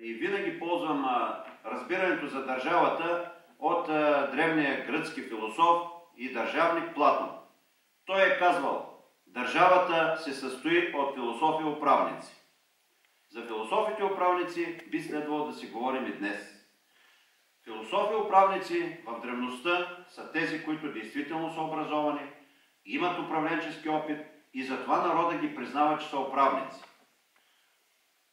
И винаги ползвам разбирането за държавата от древния гръцки философ и държавник Платон. Той е казвал: държавата се състои от философи и управници. За философите и управници би следвало да си говорим и днес. Философи и управници в древността са тези, които действително са образовани, имат управленчески опит и затова народа ги признава, че са управници.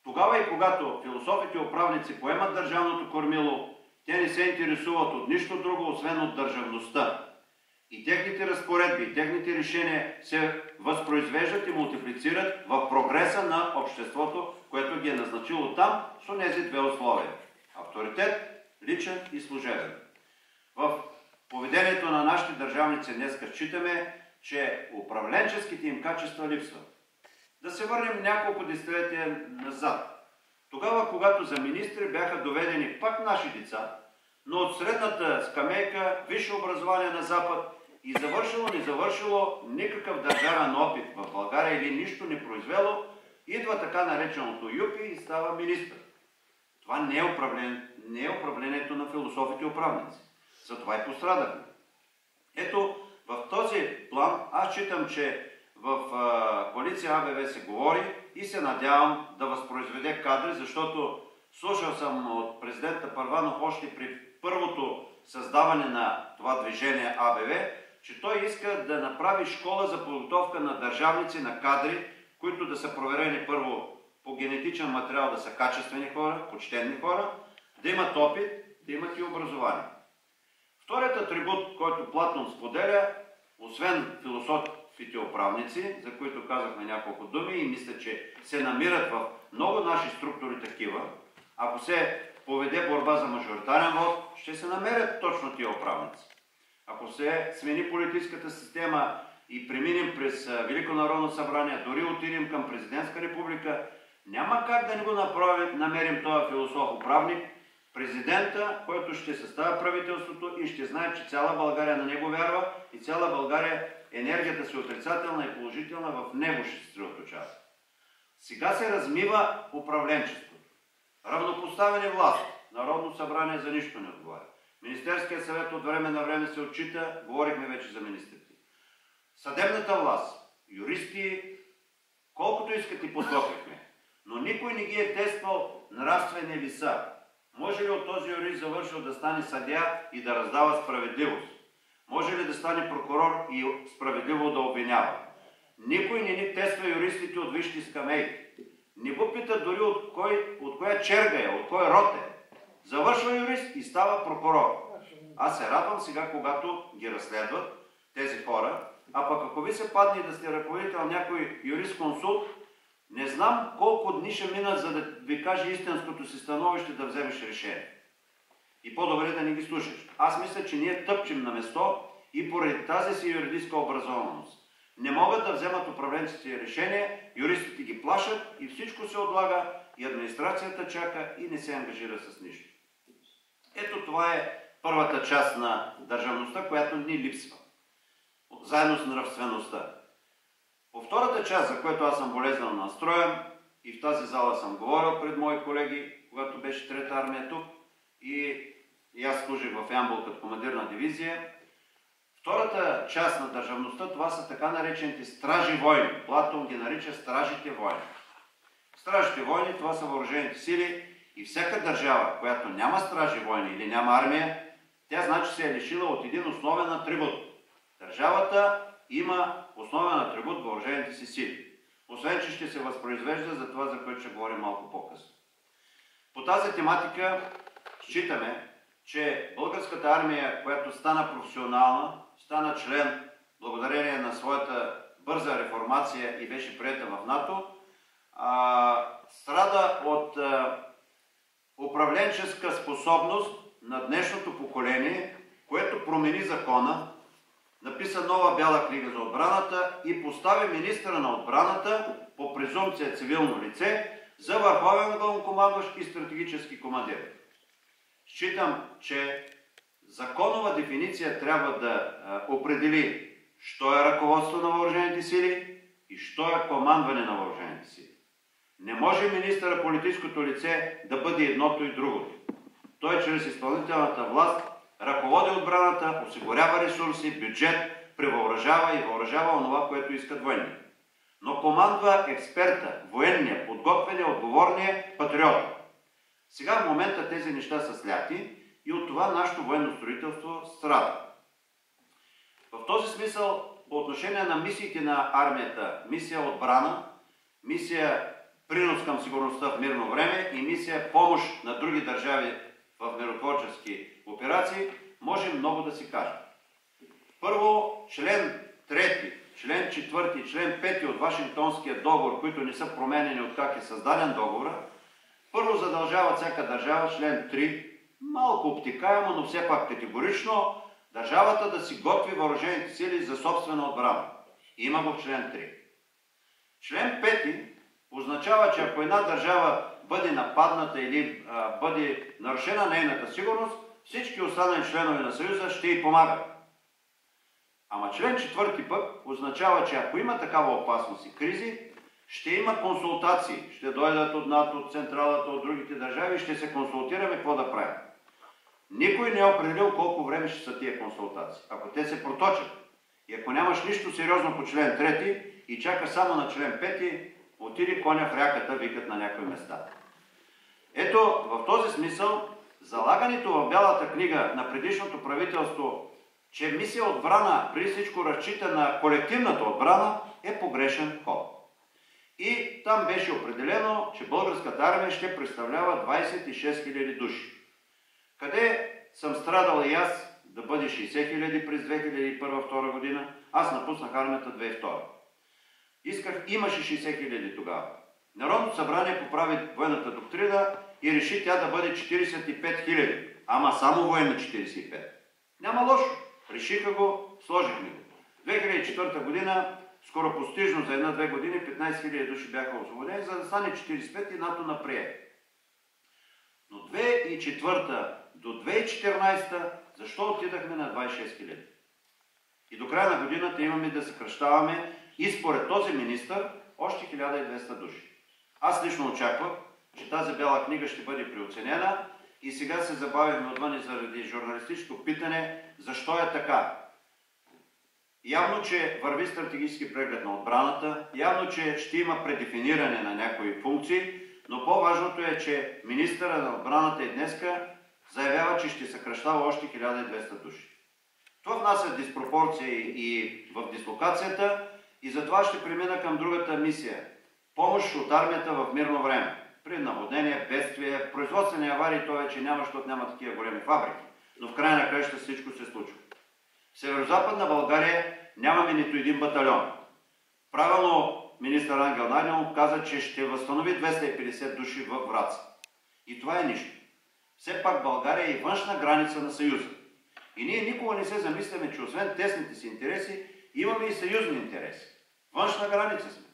Тогава и когато философите и управници поемат държавното кормило, те не се интересуват от нищо друго, освен от държавността. И техните разпоредби, и техните решения се възпроизвеждат и мултиплицират в прогреса на обществото, което ги е назначило там с онези две условия. Авторитет, личен и служебен. В поведението на нашите държавници днес считаме, че управленческите им качества липсват. Да се върнем няколко десетилетия назад. Тогава, когато за министри бяха доведени пак наши деца, но от средната скамейка, висше образование на Запад и завършило, не завършило никакъв държавен опит в България или нищо не произвело, идва така нареченото ЮПИ и става министър. Това не е управлението на философите и управници. Затова и пострадахме. Ето, в този план аз считам, че в коалиция АБВ се говори и се надявам да възпроизведе кадри, защото слушал съм от президента Първанов още при първото създаване на това движение АБВ, че той иска да направи школа за подготовка на държавници, на кадри, които да са проверени първо по генетичен материал, да са качествени хора, почтенни хора, да имат опит, да имат и образование. Вторият атрибут, който Платон споделя, освен философите управници, за които казахме няколко думи и мисля, че се намират в много наши структури такива, ако се поведе борба за мажоритарен вод, ще се намерят точно тия управници. Ако се смени политическата система и преминем през Велико народно събрание, дори отидем към президентска република, няма как да не го намерим този философ-управник, президента, който ще съставя правителството и ще знае, че цяла България на него вярва и цяла България енергията си отрицателна и положителна в него ще се съсредоточава. Сега се размива управленчеството. Равнопоставени власт. Народно събрание за нищо не отговаря. Министерският съвет от време на време се отчита, говорихме вече за министрите. Съдебната власт, юристи, колкото искате подготвихме, но никой не ги е тествал нравствени ли са. Може ли от този юрист завършил да стане съдия и да раздава справедливост? Може ли да стане прокурор и справедливо да обвинява? Никой не ни тества юристите от висши скамейки. Не го пита дори от коя черга е, от кой род е. Завършва юрист и става прокурор. Аз се радвам сега, когато ги разследват тези хора, а пък ако ви се падне да сте ръководител някой юрист-консулт, не знам колко дни ще минат, за да ви каже истинското си становище да вземеш решение. И по-добре да не ги слушаш. Аз мисля, че ние тъпчем на место и поради тази си юридическа образованост. Не могат да вземат управленците решения, юристите ги плашат и всичко се отлага и администрацията чака и не се ангажира с нищо. Ето това е първата част на държавността, която ни липсва. Заедно с нравствеността. По втората част, за която аз съм болезнено настроен и в тази зала съм говорил пред мои колеги, когато беше Трета армия тук и аз служих в Ямбол като командир на дивизия. Втората част на държавността, това са така наречените стражи войни. Платон ги нарича стражите войни. Стражите войни, това са въоръжените сили и всяка държава, която няма стражи войни или няма армия, тя значи се е лишила от един основен атрибут. Държавата има основен атрибут въоръжените си сили. Освен, че ще се възпроизвежда за това, за което ще говорим малко по-късно. По тази тематика считаме, че българската армия, която стана професионална, стана член благодарение на своята бърза реформация и беше приета в НАТО, страда от управленческа способност на днешното поколение, което промени закона, написа нова бяла книга за отбраната и постави министъра на отбраната по презумпция цивилно лице за върховен главнокомандващ и стратегически командир. Считам, че законова дефиниция трябва да определи що е ръководство на въоръжените сили и що е командване на въоръжените сили. Не може министъра политическото лице да бъде едното и другото. Той чрез изпълнителната власт ръководи отбраната, осигурява ресурси, бюджет, превъоръжава и въоръжава онова, което искат военни. Но командва експерта, военния, подготвения, отговорния, патриота. Сега в момента тези неща са сляти и от това нашето военно строителство страда. В този смисъл, по отношение на мисиите на армията, мисия отбрана, мисия принос към сигурността в мирно време и мисия помощ на други държави в миротворчески операции, може много да си кажем. Първо, член 3, член 4 и член 5 от Вашингтонския договор, които не са променени от как е създаден договора, първо задължават всяка държава, член 3, малко обтикаемо, но все пак категорично, държавата да си готви въоръжените сили за собствена отбрана. Има го в член 3. Член 5 означава, че ако една държава бъде нападната или бъде нарушена нейната сигурност, всички останали членове на Съюза ще й помагат. Ама член 4 пък означава, че ако има такава опасност и кризи, ще има консултации. Ще дойдат от НАТО, от централата, от другите държави и ще се консултираме какво да правим. Никой не е определил колко време ще са тия консултации. Ако те се проточат и ако нямаш нищо сериозно по член 3 и чака само на член 5, отиди коня в ряката, викат на някои места. Ето, в този смисъл, залагането в Бялата книга на предишното правителство, че мисия отбрана при всичко разчита на колективната отбрана, е погрешен ход. И там беше определено, че българската армия ще представлява 26 000 души. Къде съм страдал и аз да бъде 60 000 през 2001-2002 година, аз напуснах армията 2002. Имаше 60 000 тогава. Народното събрание поправи военната доктрина и реши тя да бъде 45 000, ама само военна 45. Няма лошо. Решиха го, сложихме го. 2004 година, скоро постижно за 1-2 години, 15 000 души бяха освободени, за да стане 45 и НАТО наприе. Но 2004 до 2014, защо отидахме на 26 000? И до края на годината имаме да съкращаваме и според този министър още 1200 души. Аз лично очаквах, че тази бяла книга ще бъде преоценена и сега се забавихме отвън заради журналистическо питане защо е така. Явно, че върви стратегически преглед на отбраната, явно, че ще има предефиниране на някои функции, но по-важното е, че министъра на отбраната и днеска заявява, че ще съкращава още 1200 души. Това внася диспропорции и в дислокацията и затова ще премина към другата мисия. Помощ от армията в мирно време. При наводнение, бедствие, производствени аварии, то вече няма, защото няма такива големи фабрики. Но в края на краищата всичко се случва. В Северозападна България нямаме нито един батальон. Правилно министър Ангел Найденов каза, че ще възстанови 250 души във Враца. И това е нищо. Все пак България е и външна граница на Съюза. И ние никога не се замисляме, че освен тесните си интереси, имаме и съюзни интереси. Външна граница сме.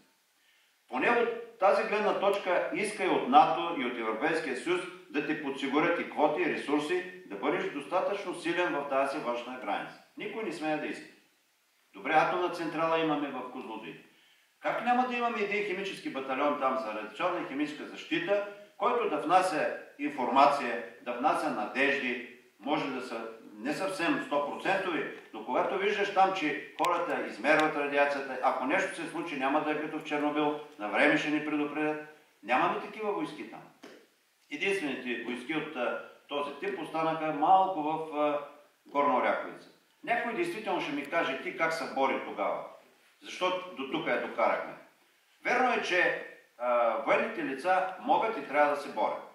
Поне от тази гледна точка иска и от НАТО, и от Европейския съюз да ти подсигурят и квоти, и ресурси, да бъдеш достатъчно силен в тази външна граница. Никой не смее да иска. Добре, атомна централа имаме в Козлодуй. Как няма да имаме един химически батальон там за радиационна и химическа защита, който да внася информация, да внася надежди, може да са не съвсем 100%, но когато виждаш там, че хората измерват радиацията, ако нещо се случи, няма да е като в Чернобил, на време ще ни предупредят. Нямаме такива войски там. Единствените войски от този тип останаха малко в Горна Оряховица. Някой действително ще ми каже, ти как се бори тогава? Защото до тук я докарахме. Верно е, че военните лица могат и трябва да се борят.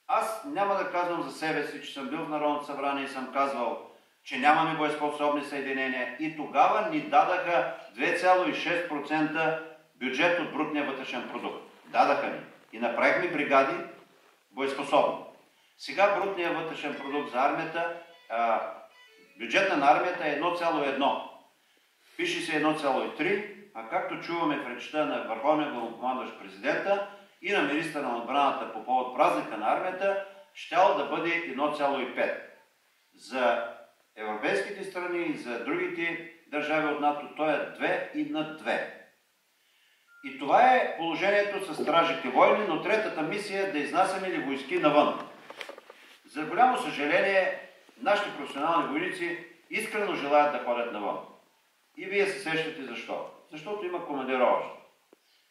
Аз няма да казвам за себе си, че съм бил в Народното събрание и съм казвал, че нямаме боеспособни съединения и тогава ни дадаха 2,6% бюджет от брутния вътрешен продукт. Дадаха ни. И направихме бригади боеспособни. Сега брутният вътрешен продукт за армията, бюджета на армията е 1,1. Пише се 1,3, а както чуваме в речта на Върховния главнокомандващ президента и на министъра на отбраната по повод празника на армията, щял да бъде 1,5. За европейските страни и за другите държави от НАТО той е 2 и на 2. И това е положението с стражите войни, но третата мисия е да изнасяме ли войски навън. За голямо съжаление, нашите професионални войници искрено желаят да ходят навън. И вие се сещате защо. Защото има командировъчни.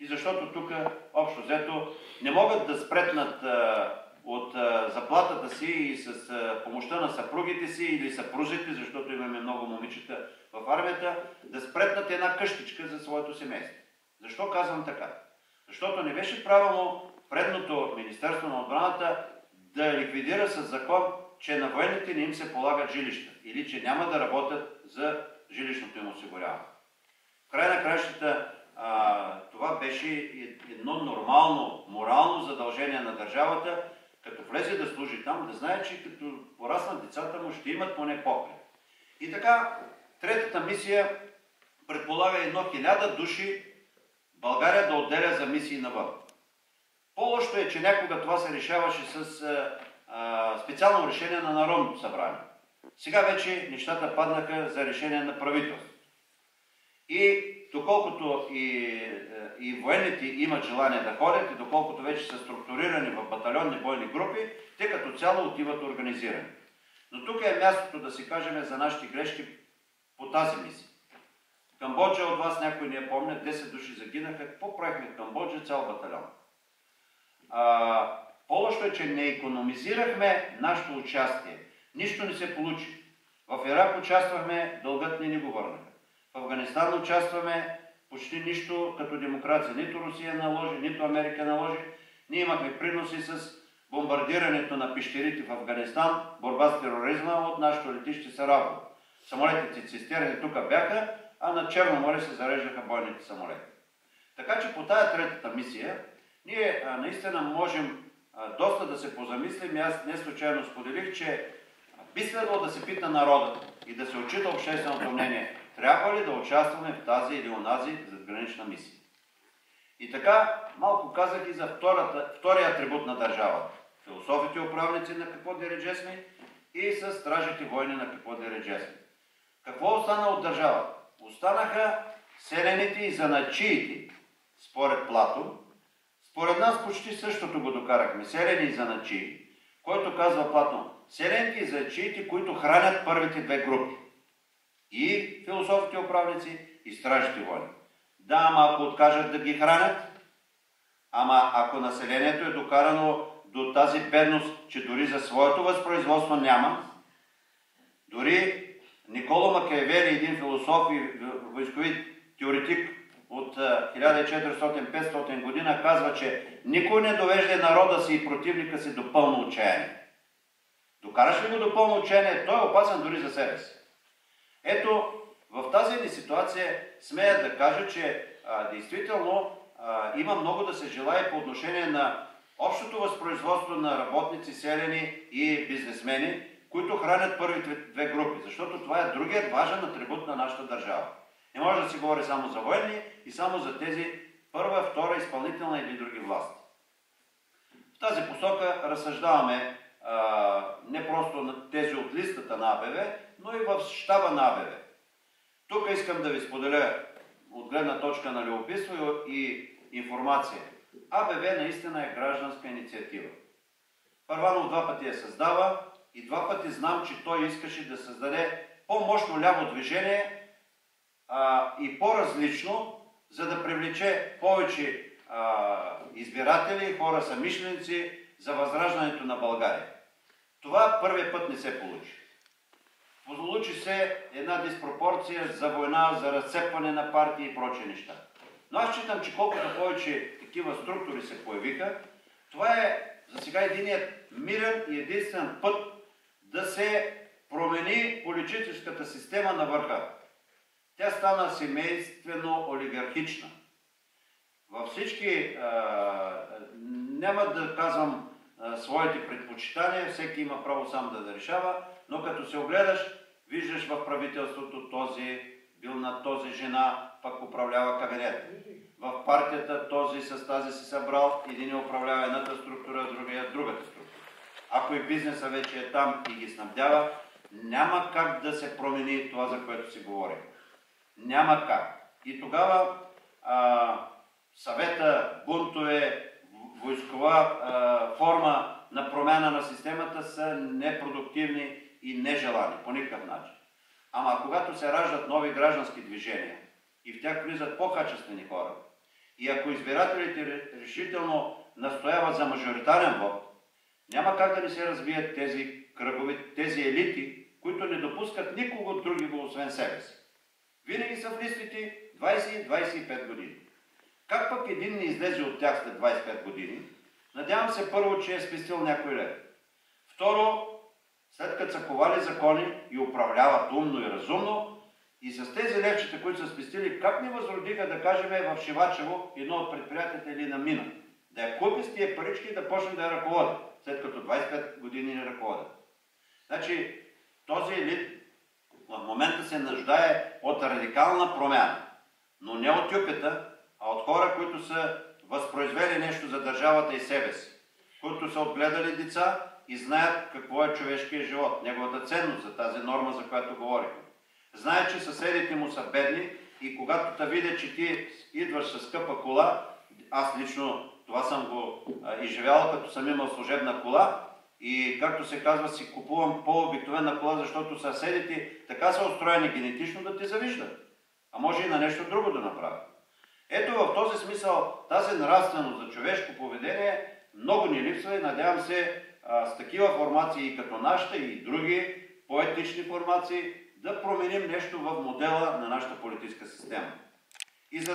И защото тук, общо взето, не могат да спретнат от заплатата си и с помощта на съпругите си или съпрузите, защото имаме много момичета в армията, да спретнат една къщичка за своето семейство. Защо казвам така? Защото не беше правилно предното Министерство на отбраната да ликвидира със закон, че на военните не им се полагат жилища или че няма да работят за жилищното им осигуряване. В край на кращата това беше едно нормално, морално задължение на държавата, като влезе да служи там, да знае, че като пораснат децата му, ще имат поне покрив. И така, третата мисия предполага 1000 души България да отделя за мисии навън. По-лошо е, че някога това се решаваше с специално решение на Народното събрание. Сега вече нещата паднаха за решение на правителството. И доколкото и военните имат желание да ходят, и доколкото вече са структурирани в батальонни бойни групи, те като цяло отиват организирани. Но тук е мястото да си кажем за нашите грешки по тази мисия. В Камбоджа от вас някой не я помня, 10 души загинаха. Какво правихме в Камбоджа? Цял батальон. По-лошо е, че не икономизирахме нашето участие. Нищо не се получи. В Ирак участвахме, дългът ни го върнаха. В Афганистан участваме, почти нищо като демокрация. Нито Русия наложи, нито Америка наложи. Ние имахме приноси с бомбардирането на пещерите в Афганистан, борба с тероризма от нашето летище Сараево. Самолетите цистерни тук бяха, а на Черно море се зареждаха бойните самолети. Така че по тая третата мисия ние наистина можем доста да се позамислим. И аз не случайно споделих, че би следвало да се пита народа и да се отчита общественото мнение. Трябва ли да участваме в тази или онази задгранична мисия? И така, малко казах и за втория атрибут на държавата. Философите управници на какво дередже сме и с стражите войни на какво дередже сме. Какво остана от държавата? Останаха селените и заначиите, според Платон. Според нас почти същото го докарахме. Селени и заначии, който казва Платон. Селените и заначиите, които хранят първите две групи. И философите управници, и стражите войни. Да, ама ако откажат да ги хранят, ама ако населението е докарано до тази бедност, че дори за своето възпроизводство няма, дори Николо Макиавели, един философ и войскови теоретик от 1400-500 година, казва, че никой не довежда народа си и противника си до пълно отчаяние. Докараш ли го до пълно отчаяние, той е опасен дори за себе си. Ето, в тази ни ситуация смея да кажа, че действително има много да се желае по отношение на общото възпроизводство на работници, селени и бизнесмени, които хранят първите две групи, защото това е другият важен атрибут на нашата държава. Не може да се говори само за военни и само за тези първа, втора, изпълнителна или други власти. В тази посока разсъждаваме не просто на тези от листата на АБВ, но и в щаба на АБВ. Тук искам да ви споделя от гледна точка на любопитство и информация. АБВ наистина е гражданска инициатива. Първанов 2 пъти я създава и 2 пъти знам, че той искаше да създаде по-мощно ляво движение и по-различно, за да привлече повече избиратели, хора съмишленици за възраждането на България. Това първият път не се получи. Получи се една диспропорция за война, за разцепване на партии и прочие неща. Но аз считам, че колкото повече такива структури се появиха, това е за сега единият мирен и единствен път да се промени политическата система на върха. Тя стана семействено-олигархична. Във всички, няма да казвам своите предпочитания, всеки има право сам да решава, но като се огледаш, виждаш в правителството този бил на този жена, пък управлява кабинет. В партията този с тази се събрал, един управлява едната структура, другия другата структура. Ако и бизнеса вече е там и ги снабдява, няма как да се промени това, за което си говорим. Няма как. И тогава съвета, бунтове, войскова форма на промяна на системата са непродуктивни и нежелани по никакъв начин. Ама когато се раждат нови граждански движения и в тях влизат по-качествени хора, и ако избирателите решително настояват за мажоритарен вод, няма как да не се развият тези кръгове, тези елити, които не допускат никого други освен себе си. Винаги са в листите 20-25 години. Как пък един не излезе от тях след 25 години? Надявам се първо, че е спестил някой лев. Второ, след като са ковали закони и управляват умно и разумно, и с тези левчета, които са спестили, как ни възродиха, да кажем, в Шивачево, едно от предприятията или на мина? Да я купи с тия парички и да почне да я ръководи, след като 25 години не ръководят. Значи, този елит в момента се нуждае от радикална промяна, но не от юпета, а от хора, които са възпроизвели нещо за държавата и себе си, които са отгледали деца и знаят какво е човешкият живот, неговата ценност за тази норма, за която говорихме. Знаят, че съседите му са бедни и когато те видят, че ти идваш с скъпа кола, аз лично това съм го изживял, като съм имал служебна кола и, както се казва, си купувам по-обикновена кола, защото съседите така са устроени генетично да те завиждат. А може и на нещо друго да направят. Ето в този смисъл тази нравственост за човешко поведение много ни липсва и надявам се с такива формации като нашата и други по-етични формации да променим нещо в модела на нашата политическа система. И за